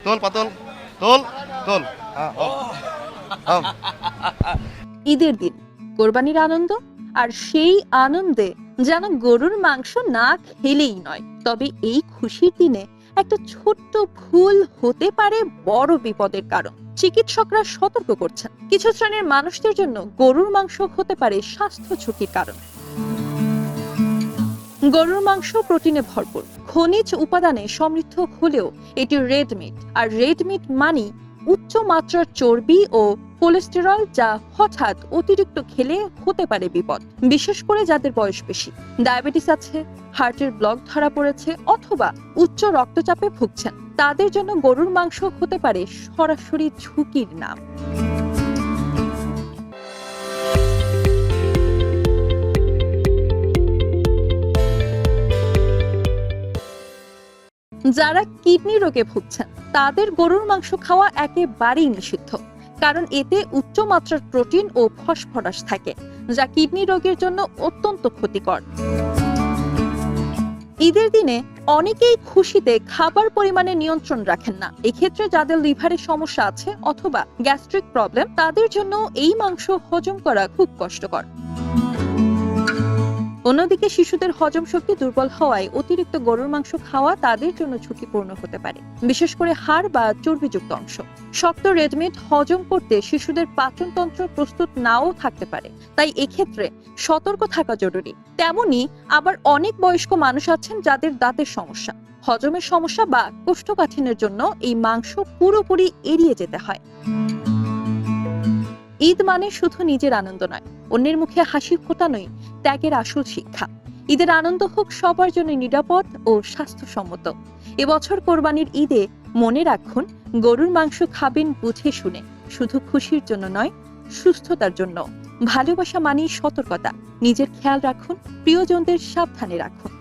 তোল পাতল তোল তোল। ঈদের দিন কোরবানির আনন্দ, আর সেই আনন্দে যেন গরুর মাংস না খেলেই নয়। তবে এই খুশির দিনে একটা ছোট্ট ভুল হতে পারে বড় বিপদের কারণ। চিকিৎসকরা সতর্ক করছেন, কিছু শ্রেণীর মানুষদের জন্য গরুর মাংস হতে পারে স্বাস্থ্য ঝুঁকির কারণ। গরুর মাংস প্রোটিনে ভরপুর, খনিজ উপাদানে সমৃদ্ধ হলেও এটি রেড মিট, আর রেড মিট মানে উচ্চ মাত্রার চর্বি ও কোলেস্টেরল, যা হঠাৎ অতিরিক্ত খেলে হতে পারে বিপদ। বিশেষ করে যাদের বয়স বেশি, ডায়াবেটিস আছে, হার্টের ব্লক ধরা পড়েছে অথবা উচ্চ রক্তচাপে ভুগছেন, তাদের জন্য গরুর মাংস হতে পারে সরাসরি ঝুঁকির নাম। যারা কিডনি রোগে ভুগছেন তাদের গরুর মাংস খাওয়া একেবারেই নিষিদ্ধ, কারণ এতে উচ্চ মাত্রার প্রোটিন ও ফসফরাস থাকে, যা কিডনি রোগের জন্য অত্যন্ত ক্ষতিকর। ঈদের দিনে অনেকেই খুশিতে খাবার পরিমাণে নিয়ন্ত্রণ রাখেন না। এক্ষেত্রে যাদের লিভারের সমস্যা আছে অথবা গ্যাস্ট্রিক প্রবলেম, তাদের জন্য এই মাংস হজম করা খুব কষ্টকর। অন্যদিকে শিশুদের হজম শক্তি দুর্বল হওয়ায় অতিরিক্ত গরুর মাংস খাওয়া তাদের জন্য ঝুঁকিপূর্ণ হতে পারে, বিশেষ করে হাড় বা চর্বিযুক্ত অংশ। শক্ত রেডমিট হজম করতে শিশুদের পাচনতন্ত্র প্রস্তুত নাও থাকতে পারে, তাই এক্ষেত্রে সতর্ক থাকা জরুরি। তেমনি আবার অনেক বয়স্ক মানুষ আছেন যাদের দাঁতের সমস্যা, হজমের সমস্যা বা কোষ্ঠকাঠিন্যের জন্য এই মাংস পুরোপুরি এড়িয়ে যেতে হয়। ঈদ মানে শুধু নিজের আনন্দ নয়, অন্যের মুখে হাসি ফোটানোই ত্যাগের আসল শিক্ষা। ঈদের আনন্দ হোক সবার জন্য নিরাপদ ও স্বাস্থ্যসম্মত। এবছর কোরবানির ঈদে মনে রাখুন, গরুর মাংস খাবেন বুঝে শুনে, শুধু খুশির জন্য নয়, সুস্থতার জন্য। ভালোবাসা মানেই সতর্কতা। নিজের খেয়াল রাখুন, প্রিয়জনদের সাবধানে রাখুন।